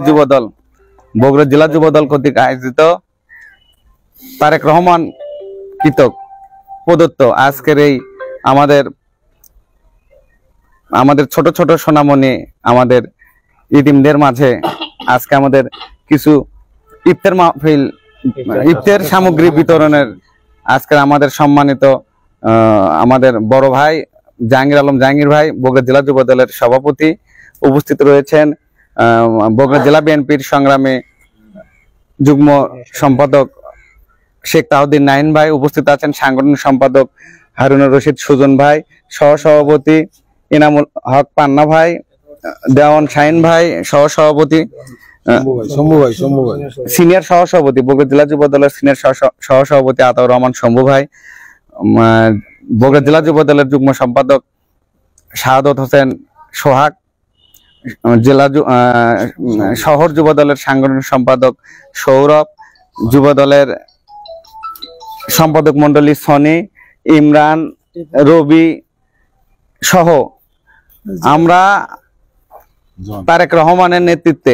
যুবদল বগুড়া জেলা যুবদল কর্তৃক আয়োজিত তারেক রহমান কৃতক প্রদত্ত আজকের এই আমাদের ছোট ছোট সোনামণি আমাদের ইতিমদের মাঝে আজকে আমাদের কিছু ইফতার মাহফিল ইফতার সামগ্রী বিতরণের আজকের আমাদের সম্মানিত আমাদের বড় ভাই জাহাঙ্গীর আলম জাহাঙ্গীর ভাই বগুড়া জেলা যুবদলের সভাপতি উপস্থিত রয়েছেন। বগুড়া জেলা বিএনপির সংগ্রামী যুগ্ম সম্পাদক শেখ তাহউদ্দিন নাইন ভাই উপস্থিত আছেন। সাংগঠনিক সম্পাদক হারুনুর রশিদ সুজন ভাই, সহসভাপতি ইনামুল হক পান্না ভাই, দেওয়ান শাহিন ভাই, সহসভাপতি সিনিয়র সহসভাপতি বগুড়া জেলা যুবদলের সিনিয়র সহসভাপতি আতাউর রহমান শম্ভু ভাই, বগুড়া জেলা যুবদলের যুগ্ম সম্পাদক শাহাদত হোসেন সোহাগ, জেলা শহর যুবদলের সাংগঠনিক সম্পাদক সৌরভ, যুবদলের সম্পাদক মন্ডলী সনি, ইমরান, রবি সহ আমরা তারেক রহমানের নেতৃত্বে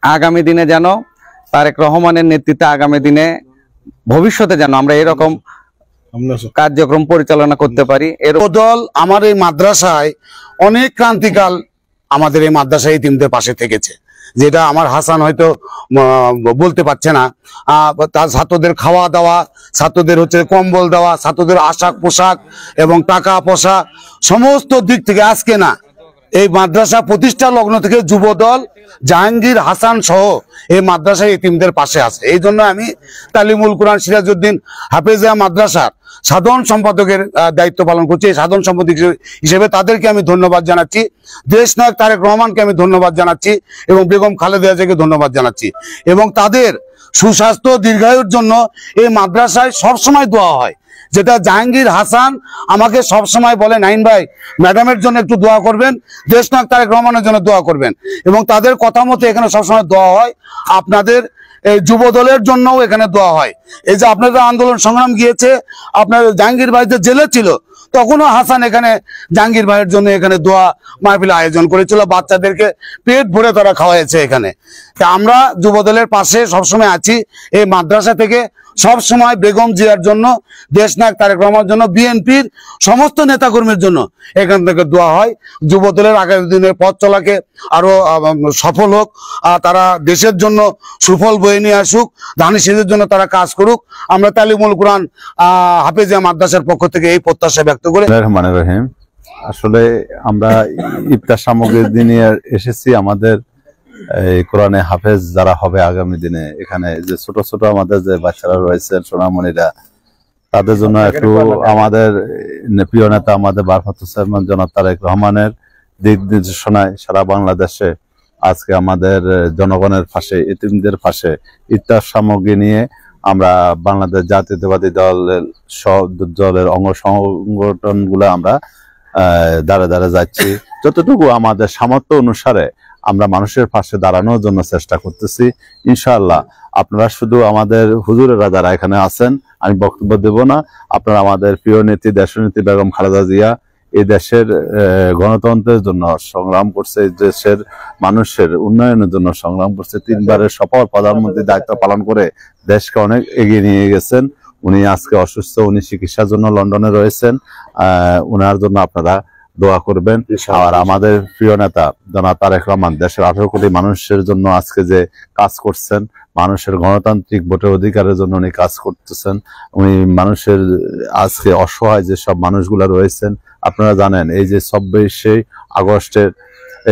আগামী দিনে যেন ভবিষ্যতে যেন আমরা এরকম কার্যক্রম পরিচালনা করতে পারি। এর দল আমার এই মাদ্রাসায় অনেক ক্রান্তিকাল আমাদের এই মাদ্রাসায় ইতিমদের পাশে থেকেছে, যেটা আমার হাসান হয়তো বলতে পারছে না। তার ছাত্রদের খাওয়া দাওয়া, ছাত্রদের হচ্ছে কম্বল দেওয়া, ছাত্রদের পোশাক এবং টাকা পয়সা সমস্ত দিক থেকে আজকে না এই মাদ্রাসা প্রতিষ্ঠা লগ্ন থেকে যুবদল জাহাঙ্গীর হাসান সহ এই মাদ্রাসায় ইতিমদের পাশে আছে। এই জন্য আমি তালিমুল কোরআন সিরাজউদ্দিন হাফেজিয়া মাদ্রাসার সাধারণ সম্পাদকের দায়িত্ব পালন করছি। এই সাধারণ সম্পাদক হিসেবে তাদেরকে আমি ধন্যবাদ জানাচ্ছি, দেশ নায়ক তারেক রহমানকে আমি ধন্যবাদ জানাচ্ছি এবং বেগম খালেদা জিয়াকে ধন্যবাদ জানাচ্ছি। এবং তাদের সুস্বাস্থ্য দীর্ঘায়ুর জন্য এই মাদ্রাসায় সবসময় দোয়া হয়, যেটা জাহাঙ্গীর হাসান আমাকে সবসময় বলে, নাইন ভাই ম্যাডামের জন্য একটু দোয়া করবেন, দেশ নায়ক তারেক রহমানের জন্য দোয়া করবেন। এবং তাদের কথা মতো এখানে সবসময় দোয়া হয়। আপনাদের এই যুবদলের জন্যও এখানে দোয়া হয়। এই যে আপনাদের আন্দোলন সংগ্রাম গিয়েছে, আপনাদের জাহাঙ্গীর ভাই যে জেলে ছিল তখনও হাসান এখানে জাহাঙ্গীর ভাইয়ের জন্য এখানে দোয়া মাহফিল আয়োজন করেছিল, বাচ্চাদেরকে পেট ভরে তারা খাওয়াইছে এখানে। আমরা যুবদলের পাশে সবসময় আছি। এই মাদ্রাসা থেকে সবসময় বেগম জিয়ার জন্য, দেশ নায়ক তারেক রহমানের জন্য, বিএনপির সমস্ত নেতাকর্মীর জন্য এখান থেকে দোয়া হয়। যুবদলের আগামী দিনের পথ চলাকে আরো সফল হোক, তারা দেশের জন্য সুফল বয়ে নিয়ে আসুক, ধানি সেচের জন্য তারা কাজ করুক। আমরা তালিমুল কোরআন হাফেজিয়া মাদ্রাসার পক্ষ থেকে এই প্রত্যাশা ব্যক্ত করে আসলে আমরা ইফতার সামগ্রী নিয়ে এসেছি। আমাদের এই কোরআনে হাফেজ যারা হবে আগামী দিনে, এখানে যে ছোট ছোট আমাদের যে বাচ্চারা রয়েছে সোনামণিরা, তাদের জন্য একটু আমাদের প্রিয় নেতা আমাদের ভারপ্রাপ্ত চেয়ারম্যান জনাব তারেক রহমানের দিক নির্দেশনায় সারা বাংলাদেশে আজকে আমাদের জনগণের পাশে, ইতিমদের পাশে ইফতার সামগ্রী নিয়ে আমরা বাংলাদেশ জাতীয়তাবাদী দলের অঙ্গ সংগঠন গুলা আমরা দাঁড়ে দাঁড়ে যাচ্ছি। যতটুকু আমাদের সামর্থ্য অনুসারে আমরা মানুষের পাশে দাঁড়ানোর জন্য চেষ্টা করতেছি। ইনশাআল্লাহ আপনারা শুধু আমাদের হুজুরেরা যারা এখানে আছেন, আমি বক্তব্য দেব না, আপনারা আমাদের প্রিয় নেত্রী দেশনেত্রী বেগম খালেদা জিয়া এই দেশের গণতন্ত্রের জন্য সংগ্রাম করছে, দেশের মানুষের উন্নয়নের জন্য সংগ্রাম করছে, 3 বারের সফল প্রধানমন্ত্রীর দায়িত্ব পালন করে দেশকে অনেক এগিয়ে নিয়ে গেছেন। উনি আজকে অসুস্থ, উনি চিকিৎসার জন্য লন্ডনে রয়েছেন। উনার জন্য আপনারা দোয়া করবেন। আর আমাদের প্রিয় নেতা জনাব তারেক রহমান দেশের 18 কোটি মানুষের জন্য আজকে যে কাজ করছেন, মানুষের গণতান্ত্রিক ভোটের অধিকারের জন্য উনি কাজ করতেছেন। উনি মানুষের আজকে অসহায় যেসব মানুষগুলা রয়েছেন, আপনারা জানেন এই যে 26 আগস্টের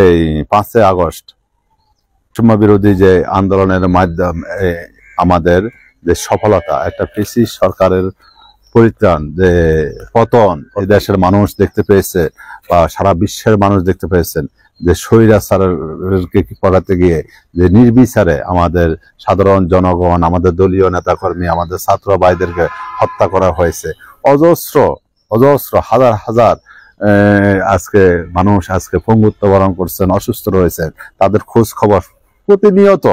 এই 5 আগস্ট বৈষম্য বিরোধী যে আন্দোলনের মাধ্যমে আমাদের যে সফলতা, একটা পিসি সরকারের পরিত্রাণ, যে পতন এই দেশের মানুষ দেখতে পেয়েছে বা সারা বিশ্বের মানুষ দেখতে পেয়েছেন, যে স্বৈরাচারকে পড়াতে গিয়ে যে নির্বিচারে আমাদের সাধারণ জনগণ, আমাদের দলীয় নেতাকর্মী, আমাদের ছাত্র ভাইদেরকে হত্যা করা হয়েছে। অজস্র হাজার হাজার আজকে মানুষ আজকে পঙ্গুত্ব বরণ করছেন, অসুস্থ রয়েছেন, তাদের খোঁজ খবর প্রতিনিয়ত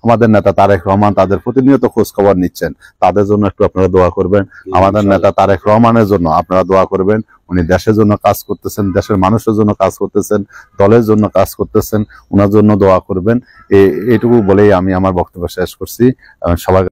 আমাদের নেতা তারেক রহমান তাদের প্রতিনিয়ত খোঁজ খবর নিচ্ছেন, তাদের জন্য একটু আপনারা দোয়া করবেন। আমাদের নেতা তারেক রহমানের জন্য আপনারা দোয়া করবেন। উনি দেশের জন্য কাজ করতেছেন, দেশের মানুষের জন্য কাজ করতেছেন, দলের জন্য কাজ করতেছেন, ওনার জন্য দোয়া করবেন। এইটুকু বলেই আমি আমার বক্তব্য শেষ করছি। সবাই